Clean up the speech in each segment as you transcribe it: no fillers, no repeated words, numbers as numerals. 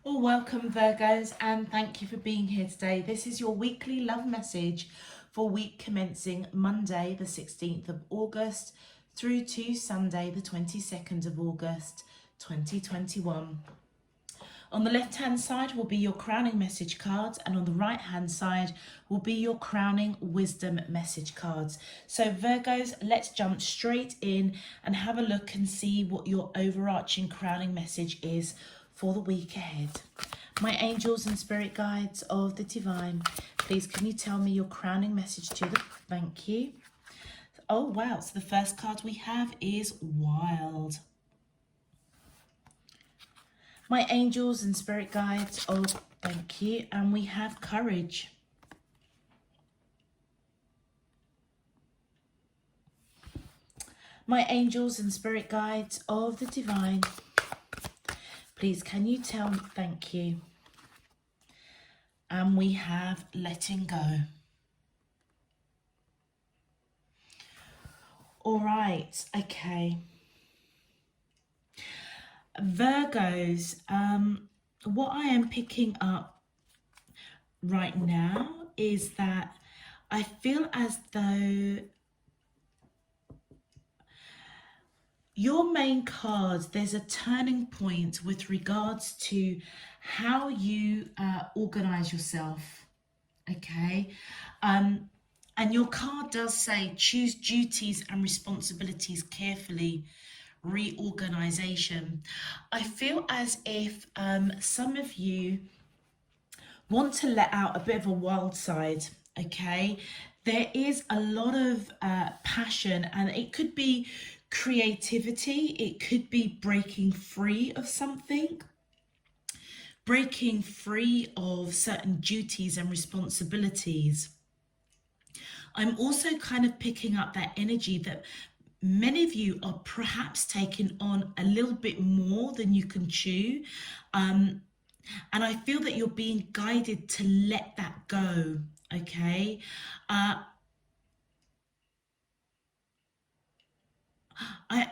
Well, welcome Virgos, and thank you for being here today. This is your weekly love message for week commencing Monday the 16th of August through to Sunday the 22nd of August 2021. On the left hand side will be your crowning message cards, and on the right hand side will be your crowning wisdom message cards. So Virgos, let's jump straight in and have a look and see what your overarching crowning message is for the week ahead. My angels and spirit guides of the divine, please can you tell me your crowning message to them? Thank you. Oh wow, so the first card we have is Wild. My angels and spirit guides, oh thank you, and we have Courage. My angels and spirit guides of the divine, please can you tell me, thank you, and we have Letting Go. All right, okay. Virgos, what I am picking up right now is that I feel as though your main cards, there's a turning point with regards to how you organize yourself, okay? And your card does say choose duties and responsibilities carefully, reorganization. I feel as if some of you want to let out a bit of a wild side, okay? There is a lot of passion, and it could be creativity, it could be breaking free of something, breaking free of certain duties and responsibilities. I'm also kind of picking up that energy that many of you are perhaps taking on a little bit more than you can chew. And I feel that you're being guided to let that go, okay?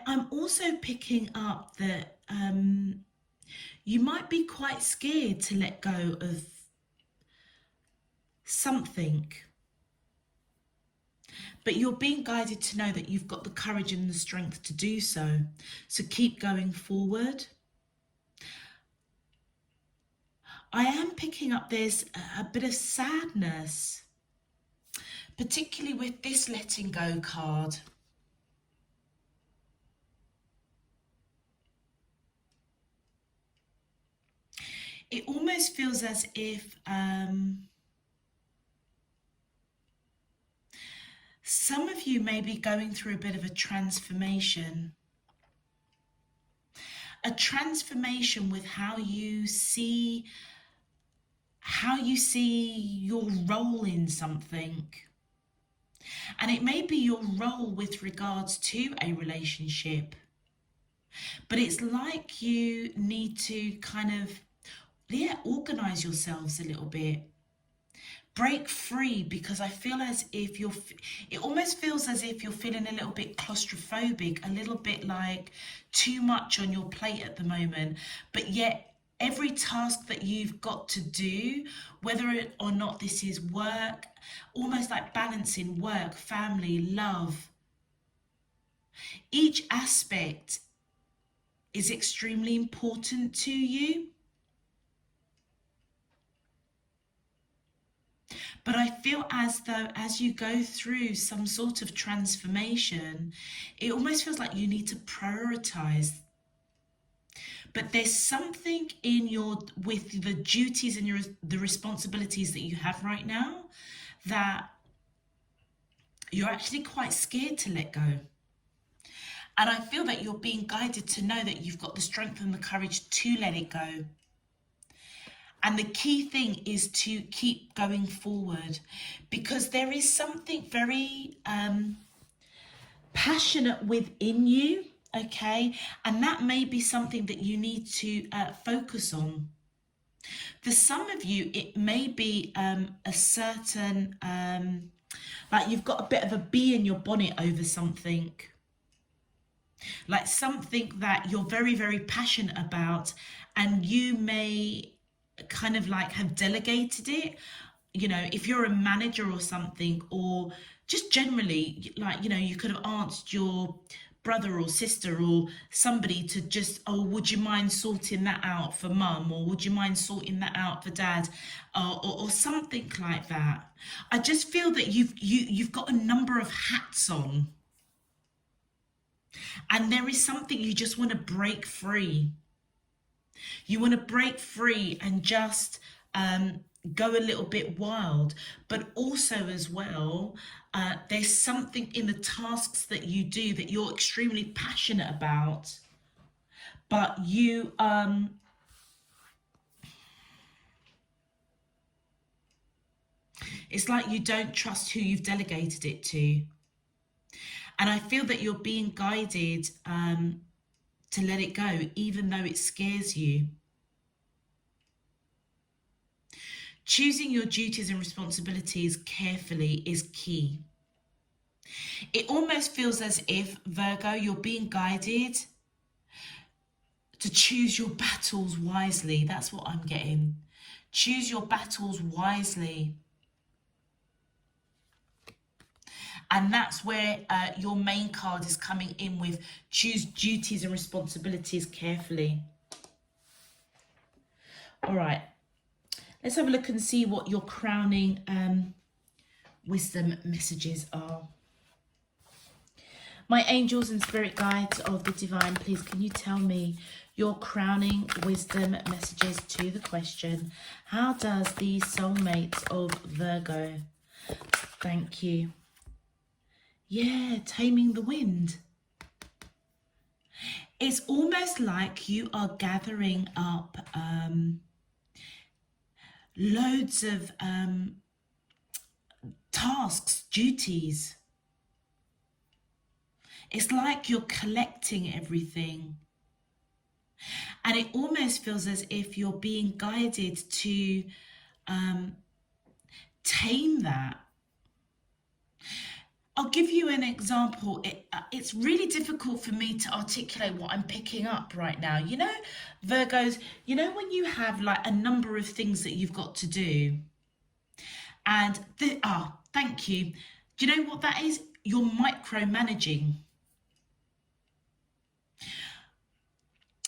I'm also picking up that you might be quite scared to let go of something, but you're being guided to know that you've got the courage and the strength to do so. So keep going forward. I am picking up there's a bit of sadness, particularly with this letting go card. It almost feels as if some of you may be going through a bit of a transformation. A transformation with how you see your role in something. And it may be your role with regards to a relationship. But it's like you need to kind of, organize yourselves a little bit. Break free, because I feel as if it almost feels as if you're feeling a little bit claustrophobic, a little bit like too much on your plate at the moment, but yet every task that you've got to do, whether or not this is work, almost like balancing work, family, love, each aspect is extremely important to you. But I feel as though as you go through some sort of transformation, it almost feels like you need to prioritize. But there's something in with the duties and the responsibilities that you have right now that you're actually quite scared to let go. And I feel that you're being guided to know that you've got the strength and the courage to let it go. And the key thing is to keep going forward, because there is something very passionate within you, okay? And that may be something that you need to focus on. For some of you, it may be a certain, like you've got a bit of a bee in your bonnet over something. Like something that you're very, very passionate about, and you may kind of like have delegated it. You know, if you're a manager or something, or just generally, like, you know, you could have asked your brother or sister or somebody to just, oh, would you mind sorting that out for mum, or would you mind sorting that out for dad, or something like that. I just feel that you've got a number of hats on, and there is something you just want to break free. You want to break free and just go a little bit wild, but also as well, there's something in the tasks that you do that you're extremely passionate about, but you it's like you don't trust who you've delegated it to. And I feel that you're being guided to let it go, even though it scares you. Choosing your duties and responsibilities carefully is key. It almost feels as if, Virgo, you're being guided to choose your battles wisely. That's what I'm getting. Choose your battles wisely. And that's where your main card is coming in with choose duties and responsibilities carefully. All right. Let's have a look and see what your crowning wisdom messages are. My angels and spirit guides of the divine, please can you tell me your crowning wisdom messages to the question, how does the soulmates of Virgo? Thank you. Yeah, taming the wind. It's almost like you are gathering up loads of tasks, duties. It's like you're collecting everything. And it almost feels as if you're being guided to tame that. I'll give you an example. It's really difficult for me to articulate what I'm picking up right now. You know, Virgos, you know when you have like a number of things that you've got to do, and thank you. Do you know what that is? You're micromanaging.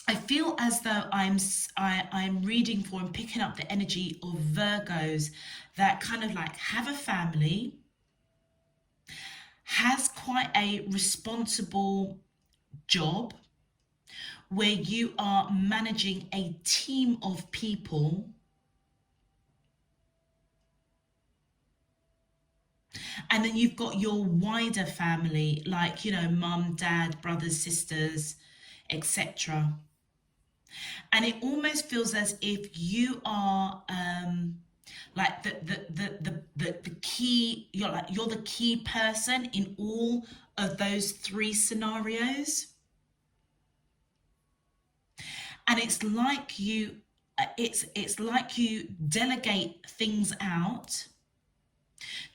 I feel as though I'm reading for and picking up the energy of Virgos that kind of like have a family, has quite a responsible job where you are managing a team of people, and then you've got your wider family, like, you know, mum, dad, brothers, sisters, etc. And it almost feels as if you are like the key, you're the key person in all of those three scenarios. And it's like you delegate things out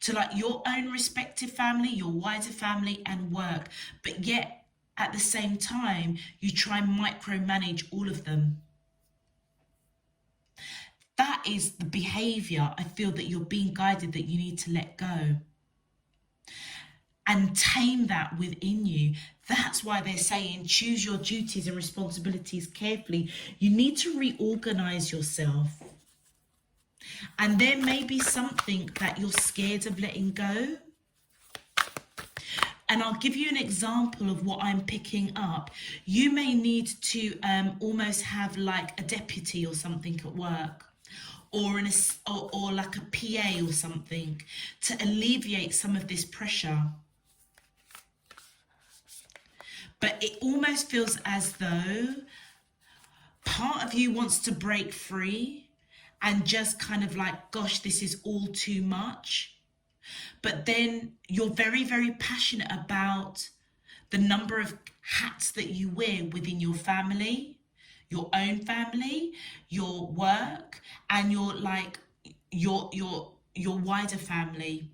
to like your own respective family, your wider family and work, but yet at the same time you try and micromanage all of them. That is the behavior I feel that you're being guided that you need to let go and tame that within you. That's why they're saying choose your duties and responsibilities carefully. You need to reorganize yourself. And there may be something that you're scared of letting go. And I'll give you an example of what I'm picking up. You may need to almost have like a deputy or something at work, or like a PA or something to alleviate some of this pressure. But it almost feels as though part of you wants to break free and just kind of like, gosh, this is all too much. But then you're very, very passionate about the number of hats that you wear within your family, your own family, your work, and your wider family,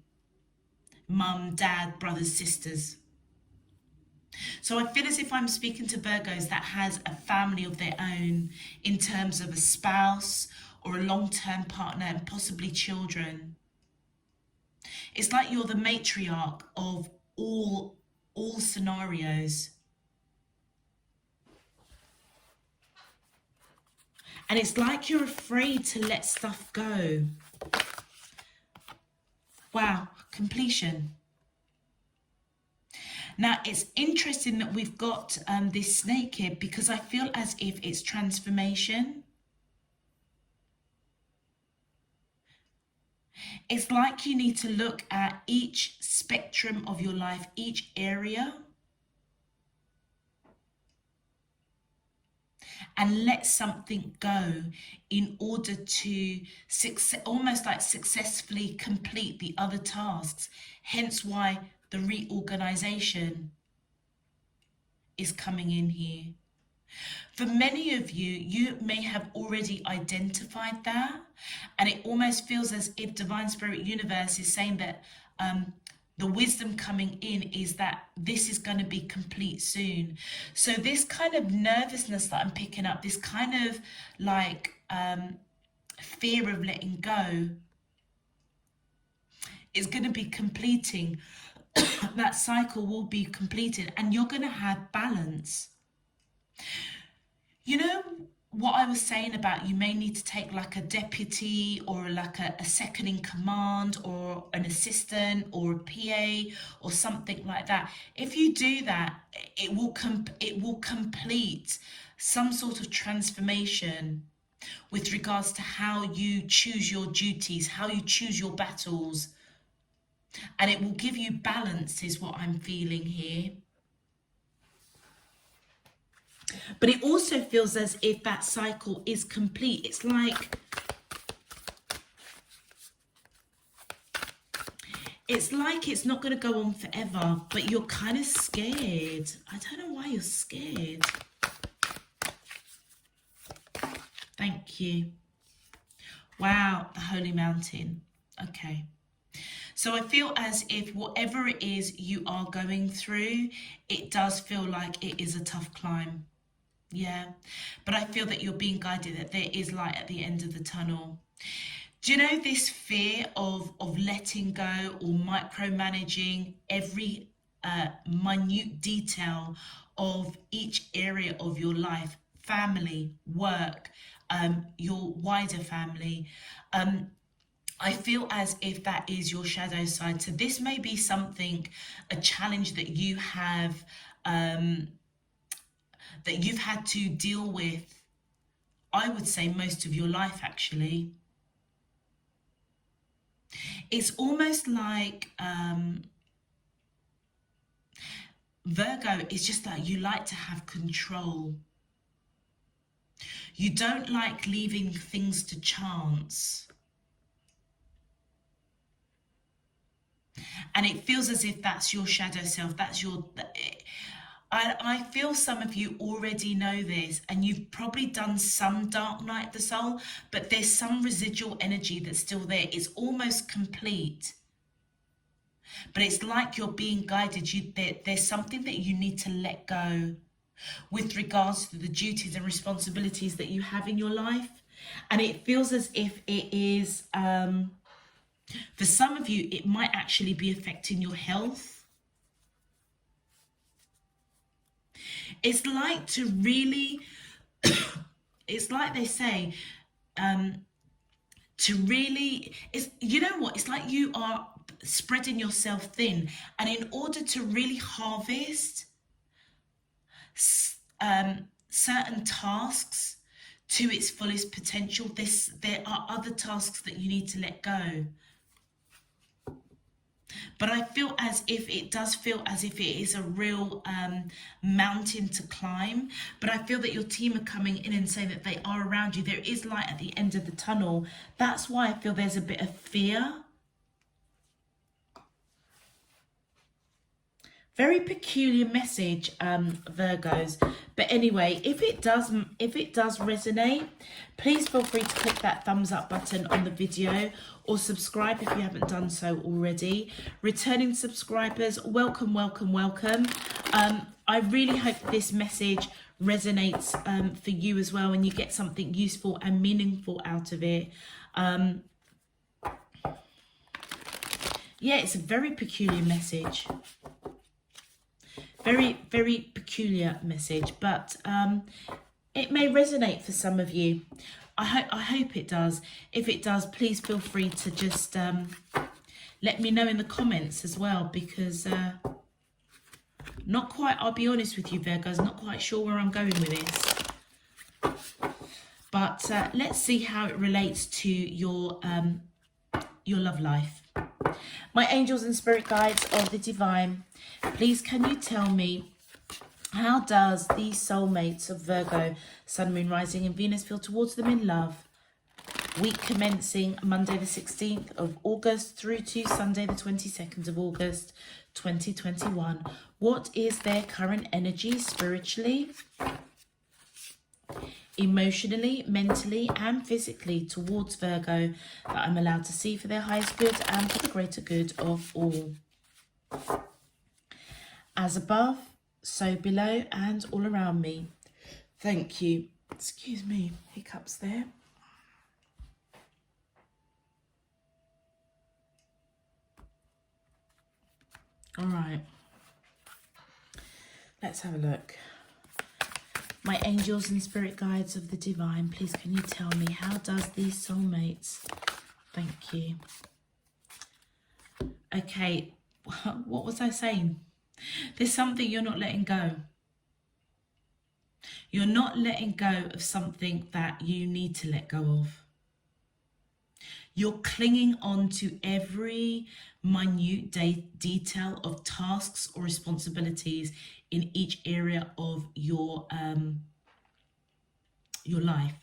mum, dad, brothers, sisters. So I feel as if I'm speaking to Virgos that has a family of their own in terms of a spouse or a long-term partner and possibly children. It's like you're the matriarch of all scenarios. And it's like you're afraid to let stuff go. Wow, completion. Now, it's interesting that we've got this snake here, because I feel as if it's transformation. It's like you need to look at each spectrum of your life, each area, and let something go in order to almost like successfully complete the other tasks. Hence why the reorganization is coming in here. For many of you, you may have already identified that, and it almost feels as if Divine Spirit Universe is saying that the wisdom coming in is that this is going to be complete soon. So this kind of nervousness that I'm picking up, this kind of like fear of letting go, is going to be completing. That cycle will be completed, and you're going to have balance. You know what I was saying about you may need to take like a deputy or like a second in command or an assistant or a PA or something like that. If you do that, it will complete some sort of transformation with regards to how you choose your duties, how you choose your battles. And it will give you balance, is what I'm feeling here. But it also feels as if that cycle is complete. It's like it's not going to go on forever, but you're kind of scared. I don't know why you're scared. Thank you. Wow, the Holy Mountain. Okay. So I feel as if whatever it is you are going through, it does feel like it is a tough climb. Yeah, but I feel that you're being guided, that there is light at the end of the tunnel. Do you know this fear of letting go or micromanaging every minute detail of each area of your life, family, work, your wider family? I feel as if that is your shadow side. So this may be something, a challenge that you have, that you've had to deal with, I would say most of your life actually. It's almost like Virgo is just that you like to have control. You don't like leaving things to chance. And it feels as if that's your shadow self, that's your... I feel some of you already know this, and you've probably done some dark night of the soul, but there's some residual energy that's still there. It's almost complete, but it's like you're being guided. There's something that you need to let go with regards to the duties and responsibilities that you have in your life. And it feels as if it is, for some of you, it might actually be affecting your health. It's like to really, it's like they say, to really, you know what, it's like you are spreading yourself thin. And in order to really harvest certain tasks to its fullest potential, there are other tasks that you need to let go. But I feel as if it does feel as if it is a real mountain to climb. But I feel that your team are coming in and saying that they are around you. There is light at the end of the tunnel. That's why I feel there's a bit of fear. Very peculiar message, Virgos. But anyway, if it does resonate, please feel free to click that thumbs up button on the video, or subscribe if you haven't done so already. Returning subscribers, welcome, welcome, welcome. I really hope this message resonates for you as well, and you get something useful and meaningful out of it. Yeah, it's a very peculiar message. Very, very peculiar message, but it may resonate for some of you. I hope it does. If it does, please feel free to just let me know in the comments as well, because not quite, I'll be honest with you, Virgos, not quite sure where I'm going with this. But let's see how it relates to your love life. My angels and spirit guides of the divine, please can you tell me, how does these soulmates of Virgo, Sun, Moon, Rising and Venus feel towards them in love? Week commencing Monday the 16th of August through to Sunday the 22nd of August 2021. What is their current energy spiritually, emotionally, mentally and physically towards Virgo that I'm allowed to see for their highest good and for the greater good of all? As above, so below and all around me. Thank you. Excuse me, hiccups there. All right, let's have a look. My angels and spirit guides of the divine, please can you tell me, how does these soulmates? Thank you. Okay, what was I saying? There's something you're not letting go. You're not letting go of something that you need to let go of. You're clinging on to every minute detail of tasks or responsibilities in each area of your life.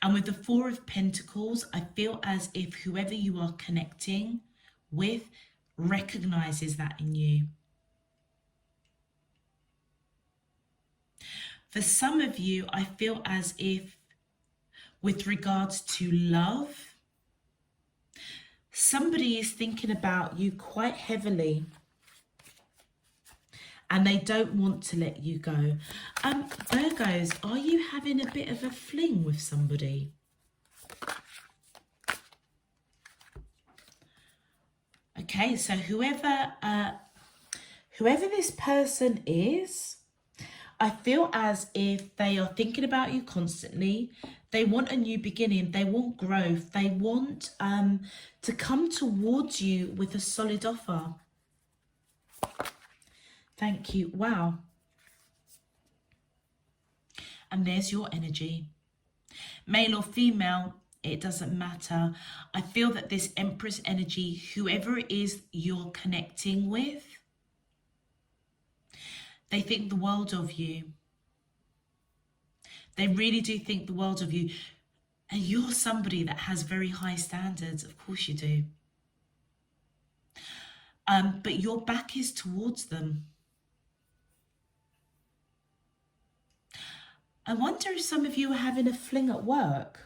And with the Four of Pentacles, I feel as if whoever you are connecting with recognizes that in you. For some of you, I feel as if with regards to love, somebody is thinking about you quite heavily and they don't want to let you go. Virgos, are you having a bit of a fling with somebody? Okay, so whoever this person is, I feel as if they are thinking about you constantly. They want a new beginning. They want growth. They want to come towards you with a solid offer. Thank you. Wow. And there's your energy. Male or female, it doesn't matter. I feel that this Empress energy, whoever it is you're connecting with, they think the world of you. They really do think the world of you. And you're somebody that has very high standards. Of course you do. But your back is towards them. I wonder if some of you are having a fling at work.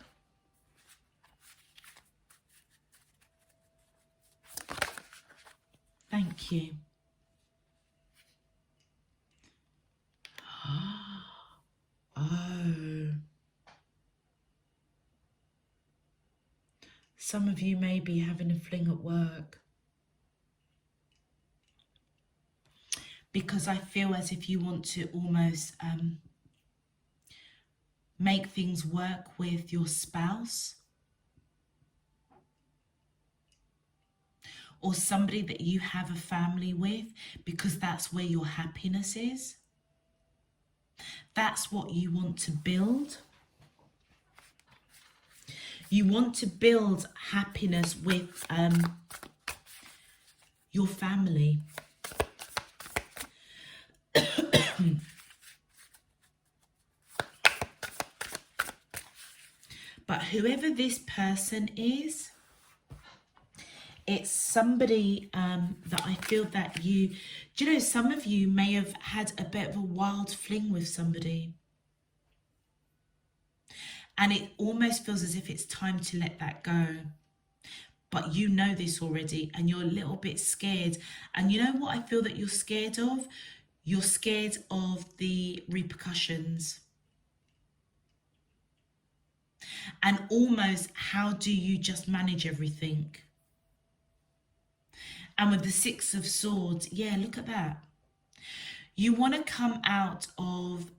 Thank you. Oh. Some of you may be having a fling at work. Because I feel as if you want to almost make things work with your spouse. Or somebody that you have a family with, because that's where your happiness is. That's what you want to build. You want to build happiness with your family. But whoever this person is, it's somebody that I feel that do you know, some of you may have had a bit of a wild fling with somebody. And it almost feels as if it's time to let that go. But you know this already and you're a little bit scared. And you know what I feel that you're scared of? You're scared of the repercussions. And almost, how do you just manage everything? And with the Six of Swords, yeah, look at that. You want to come out of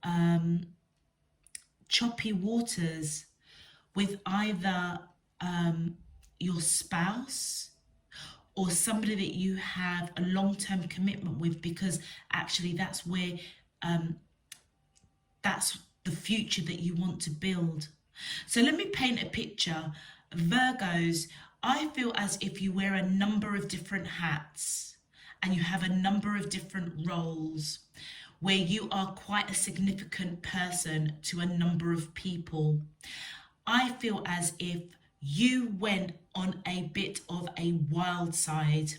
choppy waters with either your spouse or somebody that you have a long-term commitment with, because actually that's where that's the future that you want to build. So let me paint a picture. Virgos, I feel as if you wear a number of different hats and you have a number of different roles where you are quite a significant person to a number of people. I feel as if you went on a bit of a wild side,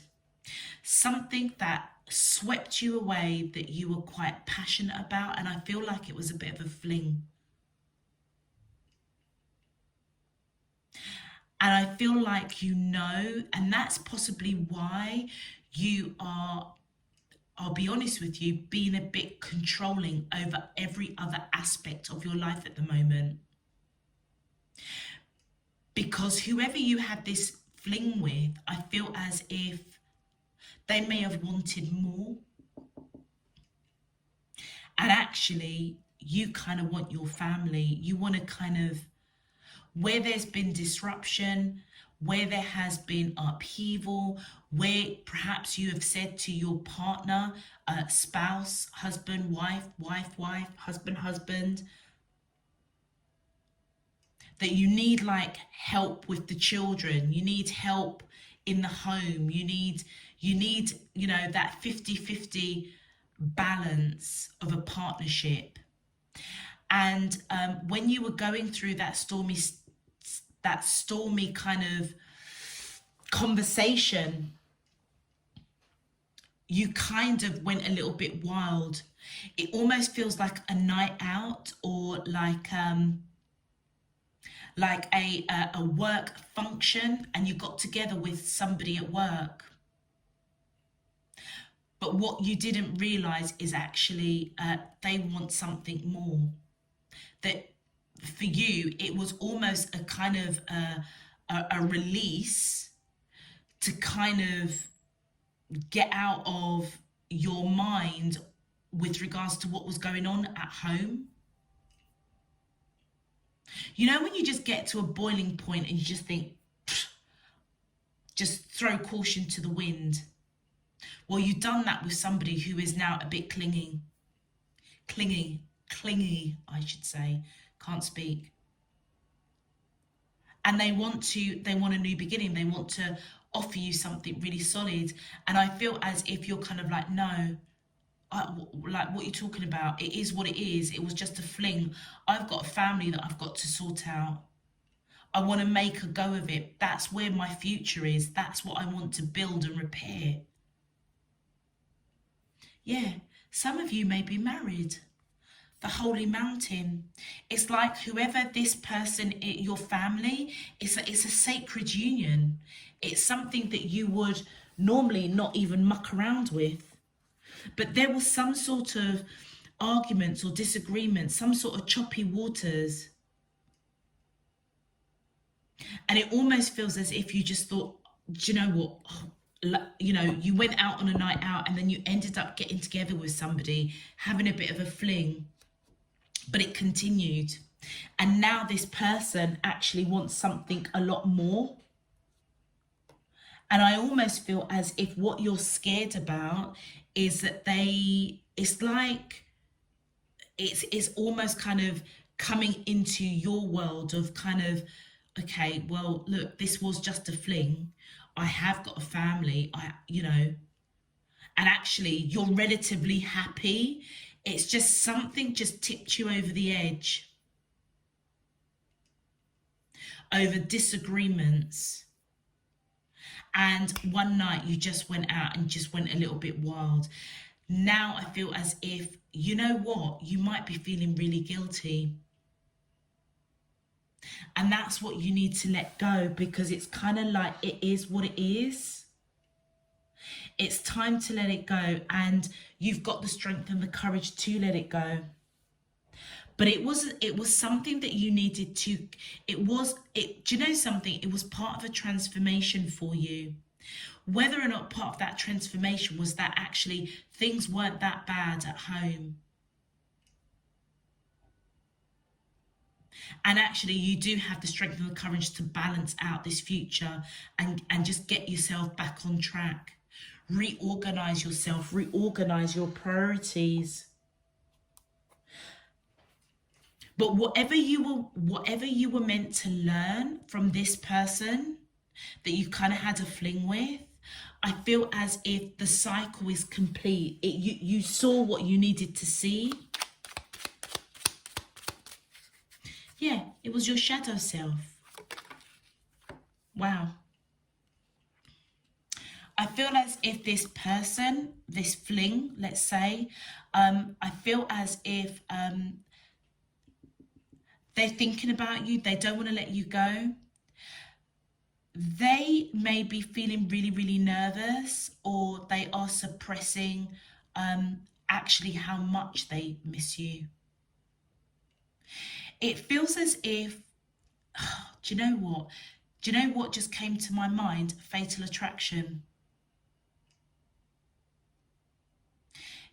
something that swept you away that you were quite passionate about, and I feel like it was a bit of a fling. And I feel like and that's possibly why you are, I'll be honest with you, being a bit controlling over every other aspect of your life at the moment. Because whoever you had this fling with, I feel as if they may have wanted more. And actually, you kind of want your family. You want to kind of, where there's been disruption, where there has been upheaval, where perhaps you have said to your partner, spouse, husband, wife, husband, that you need like help with the children, you need help in the home, you need, that 50-50 balance of a partnership. And when you were going through that stormy kind of conversation, you kind of went a little bit wild. It almost feels like a night out, or like a work function, and you got together with somebody at work. But what you didn't realize is actually they want something more. That for you, it was almost a kind of a release to kind of get out of your mind with regards to what was going on at home. You know, when you just get to a boiling point and you just think, just throw caution to the wind. Well, you've done that with somebody who is now a bit clingy, I should say. Can't speak. And they want a new beginning. They want to offer you something really solid. And I feel as if you're kind of like, no, like what you're talking about, it is what it is. It was just a fling. I've got a family that I've got to sort out. I want to make a go of it. That's where my future is. That's what I want to build and repair. Yeah, some of you may be married. The holy mountain. It's like whoever this person, your family, it's a sacred union. It's something that you would normally not even muck around with. But there was some sort of arguments or disagreements, some sort of choppy waters. And it almost feels as if you just thought, do you know what? You went out on a night out and then you ended up getting together with somebody, having a bit of a fling, but it continued. And now this person actually wants something a lot more. And I almost feel as if what you're scared about is that it's almost kind of coming into your world of kind of, okay, well, look, this was just a fling. I have got a family, and actually you're relatively happy. It's just something just tipped you over the edge. Over disagreements. And one night you just went out and just went a little bit wild. Now I feel as if, you know what, you might be feeling really guilty. And that's what you need to let go, because it's kind of like, it is what it is. It's time to let it go, and you've got the strength and the courage to let it go. But it was something that you needed to, do you know something? It was part of a transformation for you. Whether or not part of that transformation was that actually things weren't that bad at home. And actually you do have the strength and the courage to balance out this future and just get yourself back on track. Reorganize yourself, reorganize your priorities. But whatever you were meant to learn from this person that you kind of had a fling with, I feel as if the cycle is complete. You saw what you needed to see. Yeah, it was your shadow self. Wow. I feel as if this person, this fling, let's say, I feel as if they're thinking about you. They don't want to let you go. They may be feeling really, really nervous, or they are suppressing actually how much they miss you. It feels as if, do you know what? Do you know what just came to my mind? Fatal attraction.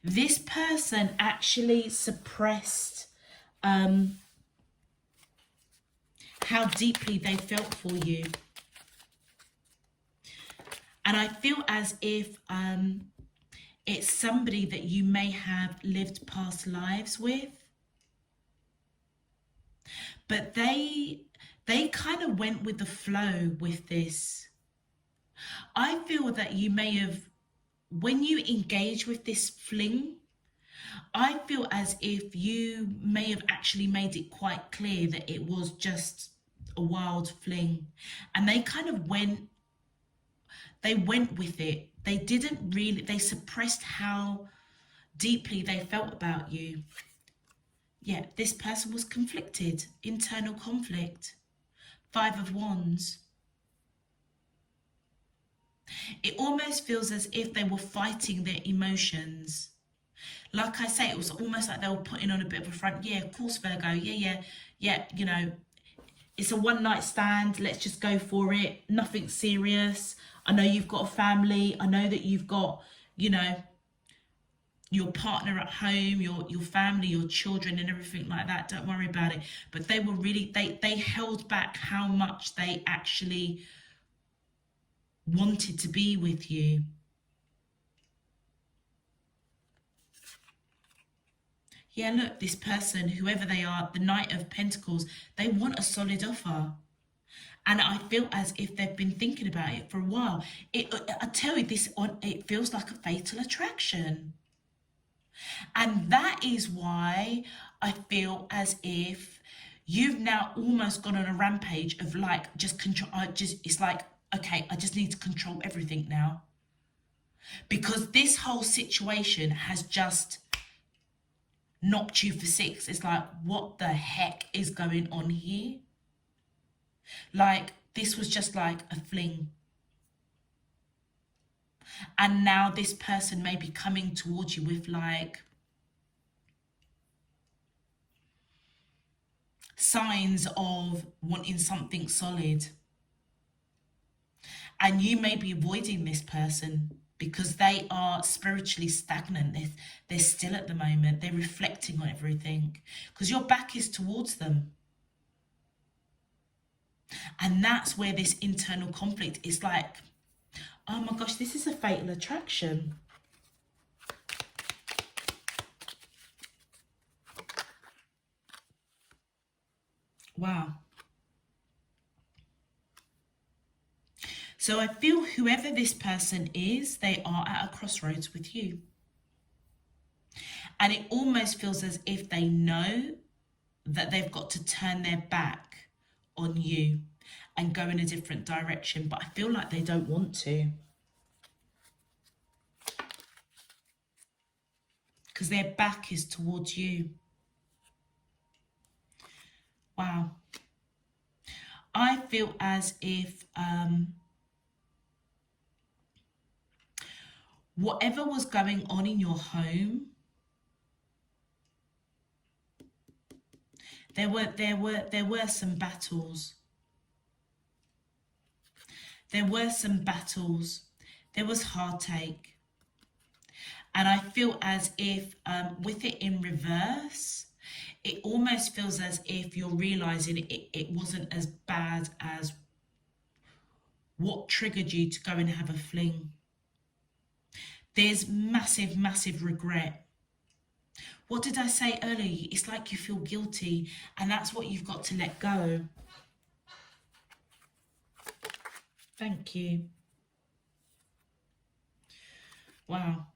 This person actually suppressed how deeply they felt for you. And I feel as if it's somebody that you may have lived past lives with. But they kind of went with the flow with this. I feel that you may have, when you engage with this fling, I feel as if you may have actually made it quite clear that it was just a wild fling. And they kind of went with it. They didn't really, they suppressed how deeply they felt about you. Yeah, this person was conflicted, internal conflict. 5 of Wands. It almost feels as if they were fighting their emotions. Like I say, it was almost like they were putting on a bit of a front. Yeah, of course, Virgo. Yeah, you know, it's a one night stand. Let's just go for it. Nothing serious. I know you've got a family. I know that you've got, you know, your partner at home, your family, your children and everything like that. Don't worry about it. But they were really, they held back how much they actually wanted to be with you. Yeah, look, this person, whoever they are, the Knight of Pentacles, they want a solid offer. And I feel as if they've been thinking about it for a while. I tell you, it feels like a fatal attraction. And that is why I feel as if you've now almost gone on a rampage of like, just control, it's like, okay, I just need to control everything now. Because this whole situation has just knocked you for 6. It's like, what the heck is going on here? Like, this was just like a fling. And now this person may be coming towards you with like signs of wanting something solid. And you may be avoiding this person because they are spiritually stagnant. They're still at the moment. They're reflecting on everything because your back is towards them. And that's where this internal conflict is like, oh my gosh, this is a fatal attraction. Wow. So I feel whoever this person is, they are at a crossroads with you. And it almost feels as if they know that they've got to turn their back on you and go in a different direction. But I feel like they don't want to. Because their back is towards you. Wow. I feel as if whatever was going on in your home, there were some battles. There were some battles. There was heartache. And I feel as if with it in reverse, it almost feels as if you're realizing it wasn't as bad as what triggered you to go and have a fling. There's massive, massive regret. What did I say earlier? It's like you feel guilty, and that's what you've got to let go. Thank you. Wow.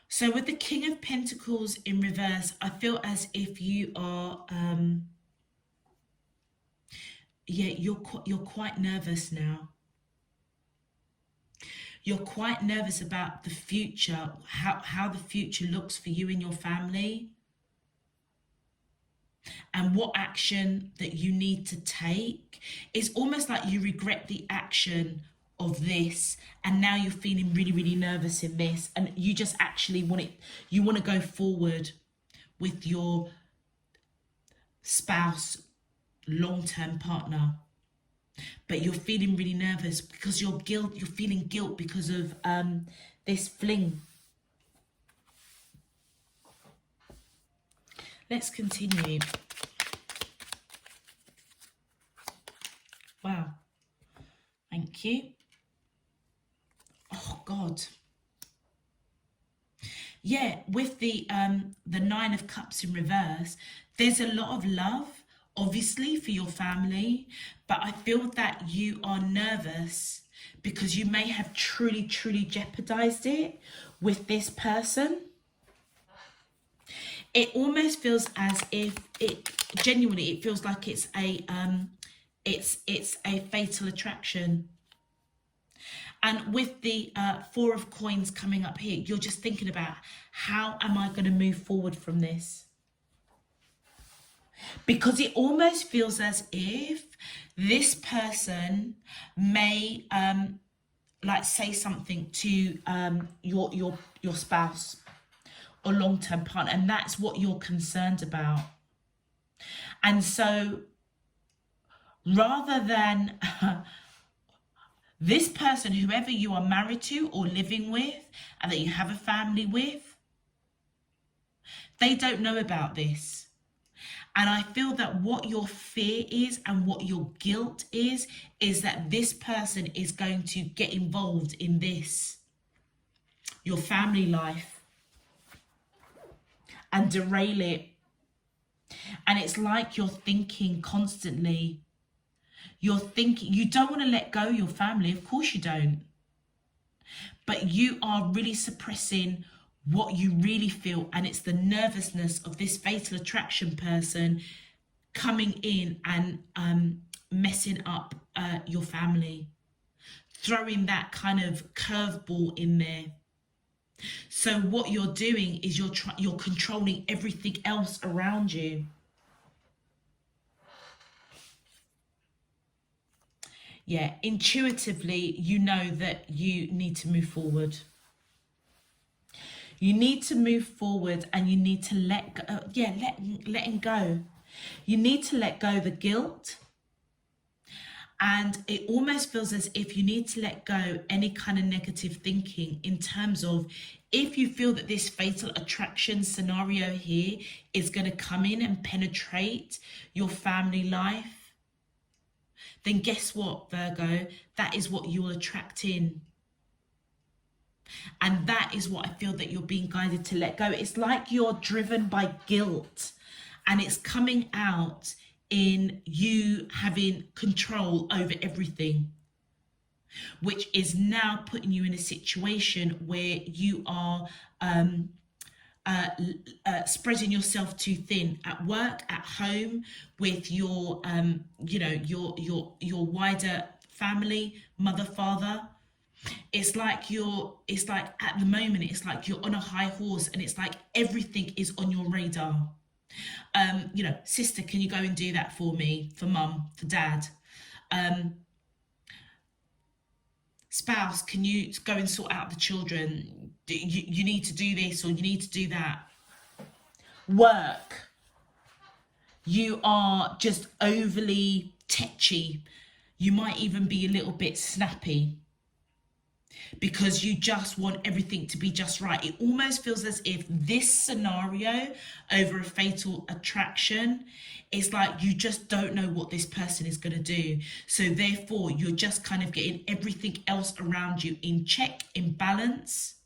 So with the King of Pentacles in reverse, I feel as if you are, you're quite nervous now. You're quite nervous about the future, how the future looks for you and your family, and what action that you need to take. It's almost like you regret the action of this, and now you're feeling really, really nervous in this, and you just actually you want to go forward with your spouse, long-term partner, but you're feeling really nervous because you're feeling guilt because of this fling. Let's continue. Wow. Thank you. Oh God. Yeah, with the Nine of Cups in reverse, there's a lot of love, obviously, for your family, but I feel that you are nervous because you may have truly, truly jeopardized it with this person. It almost feels as if it feels like it's a fatal attraction. And with the Four of Coins coming up here, you're just thinking about, how am I going to move forward from this? Because it almost feels as if this person may like say something to your spouse or long-term partner, and that's what you're concerned about. And so rather than this person, whoever you are married to or living with and that you have a family with, they don't know about this. And I feel that what your fear is and what your guilt is that this person is going to get involved in this, your family life, and derail it. And it's like you're thinking constantly. You're thinking, you don't want to let go of your family. Of course you don't. But you are really suppressing what you really feel. And it's the nervousness of this fatal attraction person coming in and messing up your family. Throwing that kind of curveball in there. So what you're doing is you're controlling everything else around you. Yeah, intuitively, you know that you need to move forward. You need to move forward, and you need to letting go. You need to let go of the guilt. And it almost feels as if you need to let go any kind of negative thinking, in terms of, if you feel that this fatal attraction scenario here is going to come in and penetrate your family life, then guess what, Virgo? That is what you'll attract in. And that is what I feel that you're being guided to let go. It's like you're driven by guilt, and it's coming out in you having control over everything, which is now putting you in a situation where you are spreading yourself too thin at work, at home, with your your wider family, mother, father. It's like at the moment, it's like you're on a high horse, and it's like everything is on your radar. Sister, can you go and do that for me, for mum, for dad? spouse, can you go and sort out the children? You need to do this or you need to do that. Work, you are just overly tetchy. You might even be a little bit snappy because you just want everything to be just right. It almost feels as if this scenario over a fatal attraction is like you just don't know what this person is going to do. So therefore, you're just kind of getting everything else around you in check, in balance,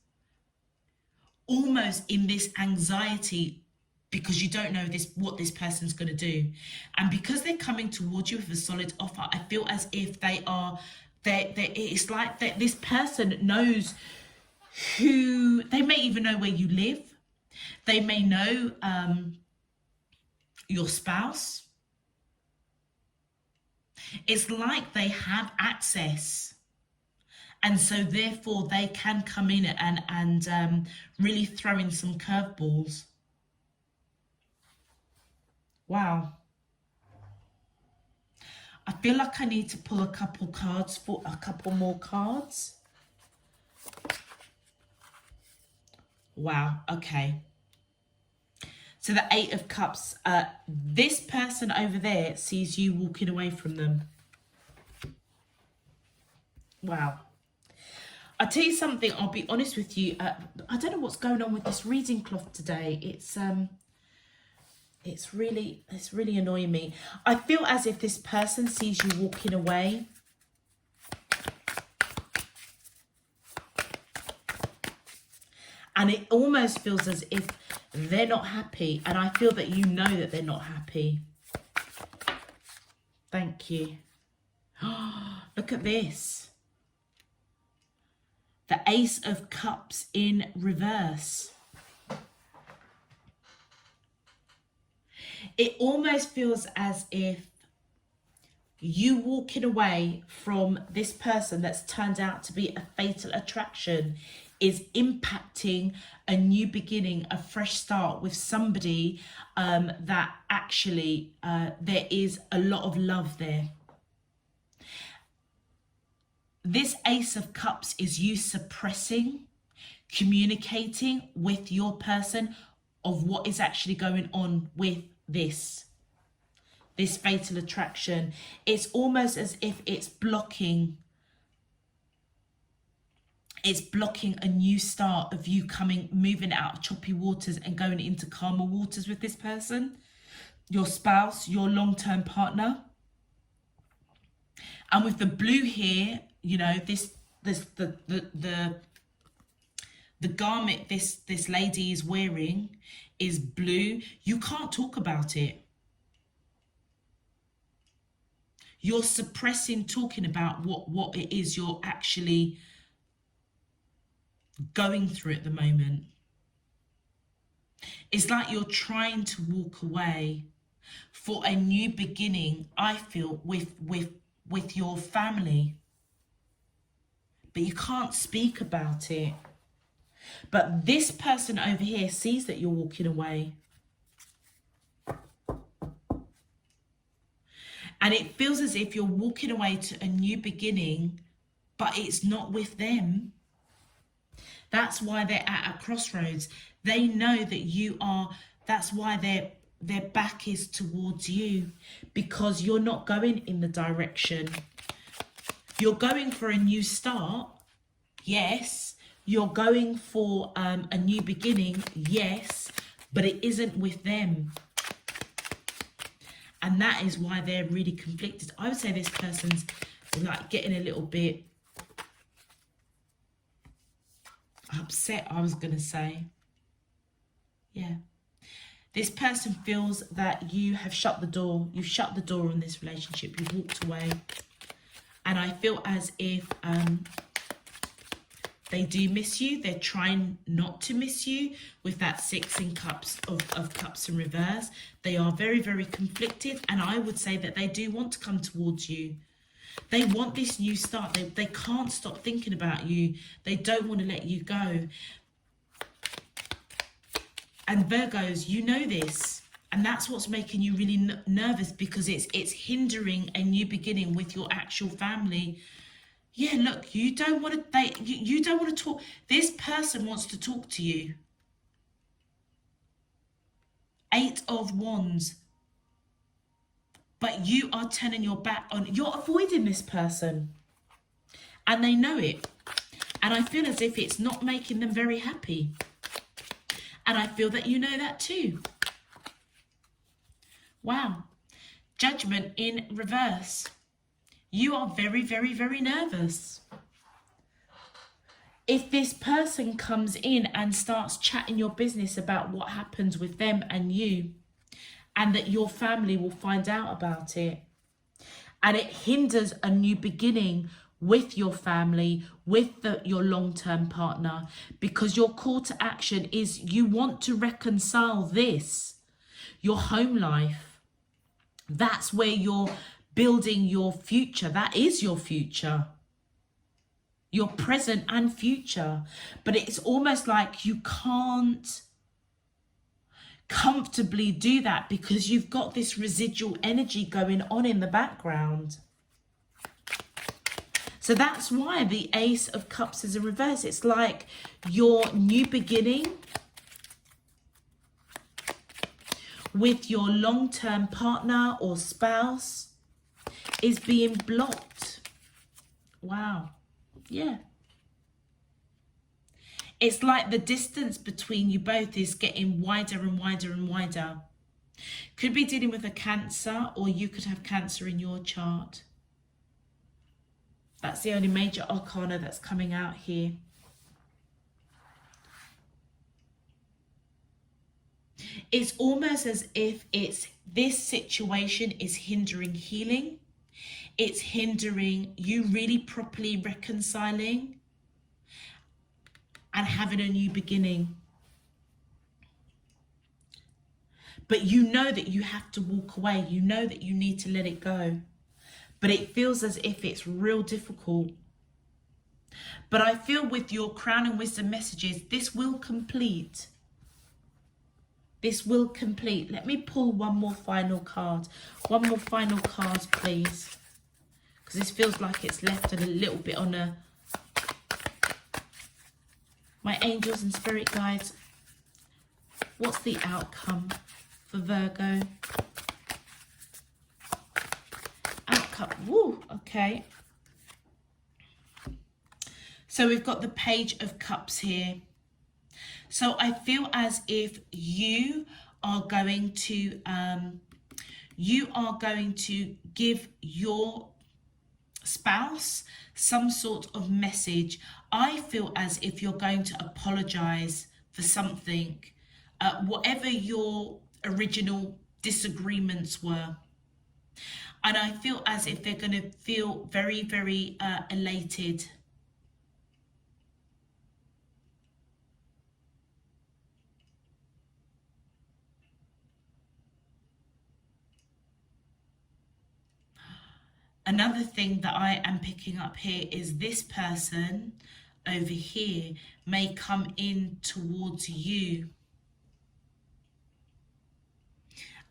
almost in this anxiety because you don't know what this person's going to do. And because they're coming towards you with a solid offer, I feel as if it's like that this person knows they may even know where you live. They may know your spouse. It's like they have access. And so therefore they can come in and really throw in some curveballs. Wow. I feel like I need to pull a couple more cards. Wow, okay. So the 8 of Cups, this person over there sees you walking away from them. Wow. I'll tell you something, I'll be honest with you. I don't know what's going on with this reading cloth today. It's really annoying me. I feel as if this person sees you walking away. And it almost feels as if they're not happy. And I feel that you know that they're not happy. Thank you. Look at this. The Ace of Cups in reverse. It almost feels as if you walking away from this person that's turned out to be a fatal attraction is impacting a new beginning, a fresh start with somebody that actually there is a lot of love there. This Ace of Cups is you suppressing, communicating with your person of what is actually going on with this fatal attraction. It's almost as if it's blocking a new start of you moving out of choppy waters and going into calmer waters with this person, your spouse, your long-term partner. And with the blue here, you know, the garment this lady is wearing is blue. You can't talk about it. You're suppressing talking about what it is you're actually going through at the moment. It's like you're trying to walk away for a new beginning, I feel, with your family. But you can't speak about it. But this person over here sees that you're walking away. And it feels as if you're walking away to a new beginning, but it's not with them. That's why they're at a crossroads. They know that that's why their back is towards you, because you're not going in the direction. You're going for a new start, yes. You're going for a new beginning, yes, but it isn't with them. And that is why they're really conflicted. I would say this person's like getting a little bit upset, I was going to say. Yeah. This person feels that you have shut the door. You've shut the door on this relationship. You've walked away. And I feel as if they do miss you. They're trying not to miss you with that 6 in cups of cups in reverse. They are very, very conflicted. And I would say that they do want to come towards you. They want this new start. They can't stop thinking about you. They don't want to let you go. And Virgos, you know this. And that's what's making you really nervous, because it's hindering a new beginning with your actual family. Yeah, look, you don't want to, you don't want to talk. This person wants to talk to you. 8 of Wands. But you are turning your back on, you're avoiding this person. And they know it. And I feel as if it's not making them very happy. And I feel that you know that too. Wow. Judgment in reverse. You are very, very, very nervous. If this person comes in and starts chatting your business about what happens with them and you, and that your family will find out about it, and it hinders a new beginning with your family, with your long-term partner, because your call to action is you want to reconcile this, your home life. That's where you're building your future. That is your future, your present and future. But it's almost like you can't comfortably do that because you've got this residual energy going on in the background. So that's why the Ace of Cups is in reverse. It's like your new beginning with your long-term partner or spouse is being blocked. Wow. Yeah. It's like the distance between you both is getting wider and wider and wider. Could be dealing with a Cancer, or you could have Cancer in your chart. That's the only major arcana that's coming out here. It's almost as if this situation is hindering healing. It's hindering you really properly reconciling and having a new beginning. But you know that you have to walk away. You know that you need to let it go. But it feels as if it's real difficult. But I feel with your Crown and Wisdom messages, this will complete. This will complete. Let me pull one more final card. One more final card, please. Because this feels like it's left a little bit on a... My angels and spirit guides, what's the outcome for Virgo? Outcome. Woo, okay. So we've got the Page of Cups here. So I feel as if you are going to give your spouse some sort of message. I feel as if you're going to apologize for something, whatever your original disagreements were. And I feel as if they're going to feel very, very elated. Another thing that I am picking up here is this person over here may come in towards you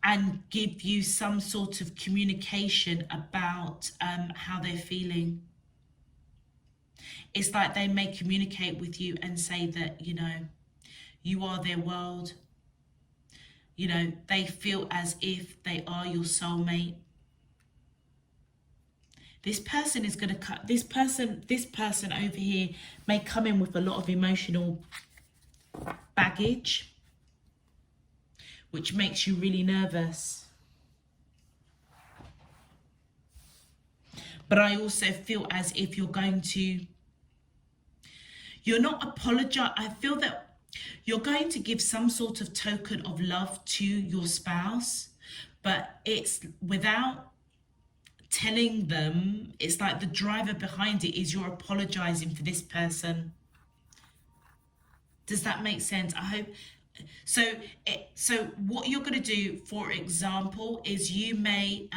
and give you some sort of communication about how they're feeling. It's like they may communicate with you and say that, you know, you are their world. You know, they feel as if they are your soulmate. This person is going to cut, this person over here may come in with a lot of emotional baggage, which makes you really nervous. But I also feel as if you're not apologize. I feel that you're going to give some sort of token of love to your spouse, but it's without telling them. It's like the driver behind it is you're apologizing for this person. Does that make sense? I hope so. So what you're going to do, for example, is you may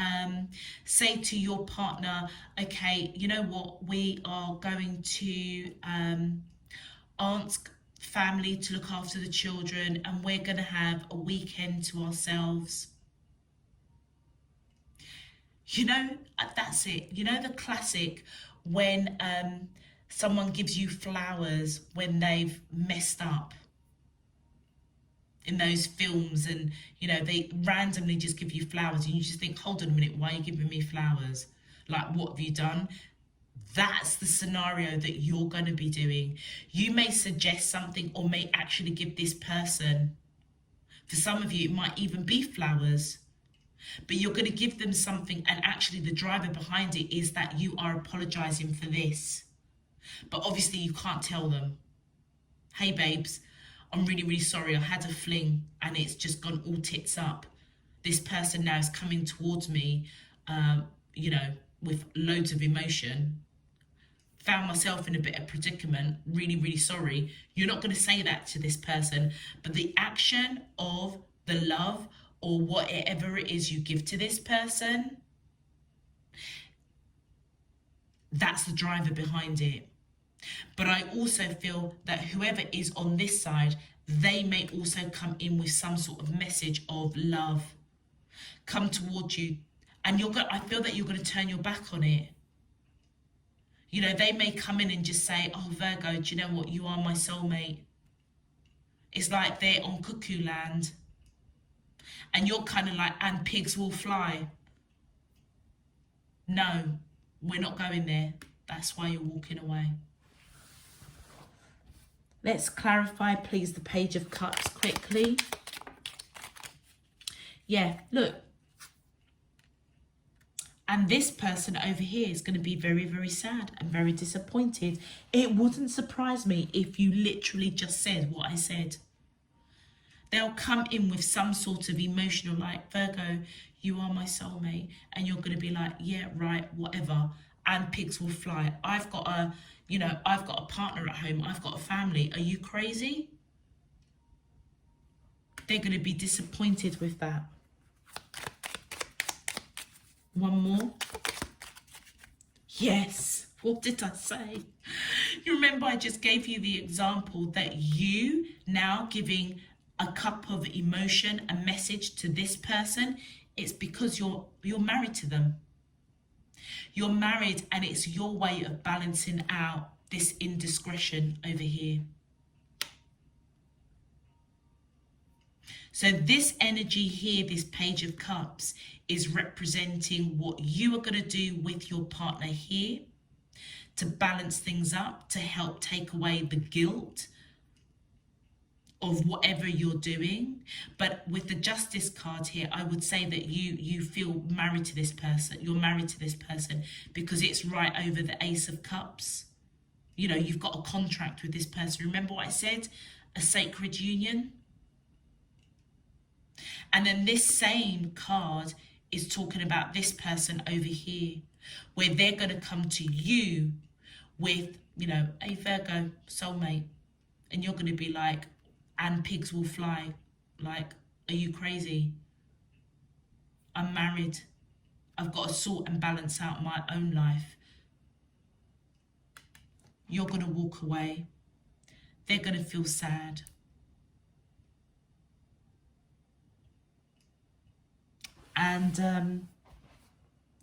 say to your partner, okay, you know what, we are going to ask family to look after the children and we're going to have a weekend to ourselves. You know, that's it. You know, the classic, when someone gives you flowers when they've messed up in those films, and you know they randomly just give you flowers and you just think, hold on a minute, why are you giving me flowers? Like, what have you done? That's the scenario that you're going to be doing. You may suggest something or may actually give this person, for some of you it might even be flowers, but you're going to give them something, and actually the driver behind it is that you are apologizing for this. But obviously you can't tell them, hey babes, I'm really, really sorry, I had a fling and it's just gone all tits up. This person now is coming towards me, you know, with loads of emotion. Found myself in a bit of predicament, really, really sorry. You're not going to say that to this person, but the action of the love or whatever it is you give to this person, that's the driver behind it. But I also feel that whoever is on this side, they may also come in with some sort of message of love, come towards you, and I feel that you're going to turn your back on it. You know, they may come in and just say, oh, Virgo, do you know what? You are my soulmate. It's like they're on cuckoo land. And you're kind of like, and pigs will fly. No, we're not going there. That's why you're walking away. Let's clarify, please, the Page of Cups quickly. Yeah, look. And this person over here is going to be very, very sad and very disappointed. It wouldn't surprise me if you literally just said what I said. They'll come in with some sort of emotional, like, Virgo, you are my soulmate. And you're going to be like, yeah, right, whatever. And pigs will fly. I've got a partner at home. I've got a family. Are you crazy? They're going to be disappointed with that. One more. Yes. What did I say? You remember I just gave you the example that you now giving a cup of emotion, a message to this person, it's because you're married to them. You're married, and it's your way of balancing out this indiscretion over here. So this energy here, this Page of Cups, is representing what you are going to do with your partner here to balance things up, to help take away the guilt of whatever you're doing. But with the Justice card here, I would say that you feel married to this person. You're married to this person because it's right over the Ace of Cups. You know, you've got a contract with this person. Remember what I said? A sacred union. And then this same card is talking about this person over here, where they're going to come to you with, you know, a Virgo soulmate. And you're going to be like, and pigs will fly. Like, are you crazy? I'm married. I've got to sort and balance out my own life. You're going to walk away. They're going to feel sad. And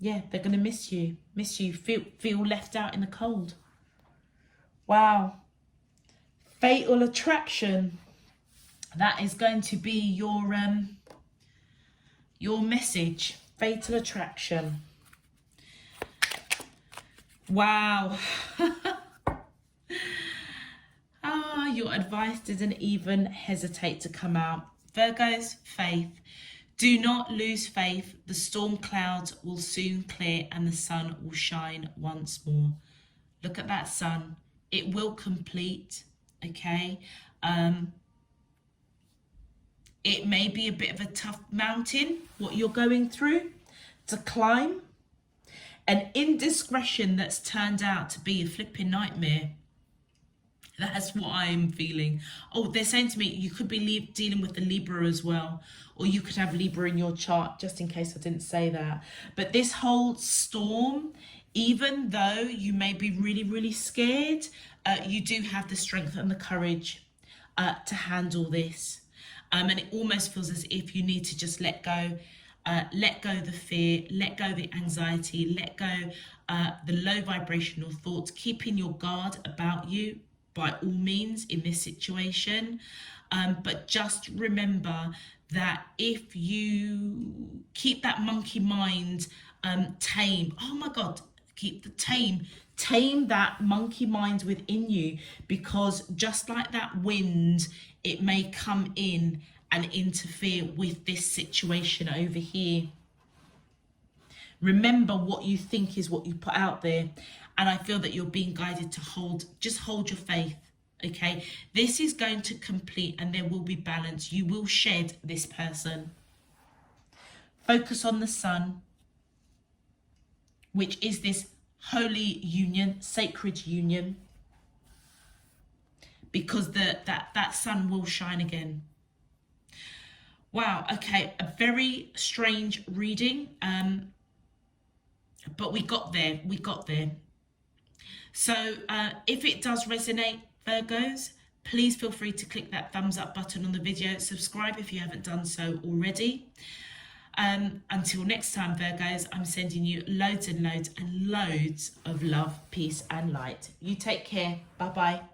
yeah, they're going to miss you, feel left out in the cold. Wow. Fatal attraction. That is going to be your message. Fatal attraction. Wow. Your advice didn't even hesitate to come out. Virgo's faith. Do not lose faith. The storm clouds will soon clear and the sun will shine once more. Look at that sun. It will complete, okay? It may be a bit of a tough mountain, what you're going through, to climb. An indiscretion that's turned out to be a flipping nightmare. That's what I'm feeling. Oh, they're saying to me, you could be dealing with the Libra as well. Or you could have Libra in your chart, just in case I didn't say that. But this whole storm, even though you may be really, really scared, you do have the strength and the courage to handle this. And it almost feels as if you need to just let go let go the fear, let go the anxiety, let go the low vibrational thoughts, keeping your guard about you by all means in this situation. But just remember that if you keep that monkey mind tame, oh my God, tame that monkey mind within you, because just like that wind, it may come in and interfere with this situation over here. Remember, what you think is what you put out there. And I feel that you're being guided to just hold your faith. Okay, this is going to complete and there will be balance. You will shed this person. Focus on the sun, which is this holy union, sacred union, because that sun will shine again. Wow, okay, a very strange reading, but we got there. So if it does resonate, Virgos, please feel free to click that thumbs up button on the video. Subscribe if you haven't done so already. Until next time, Virgos, I'm sending you loads and loads and loads of love, peace and light. You take care. Bye-bye.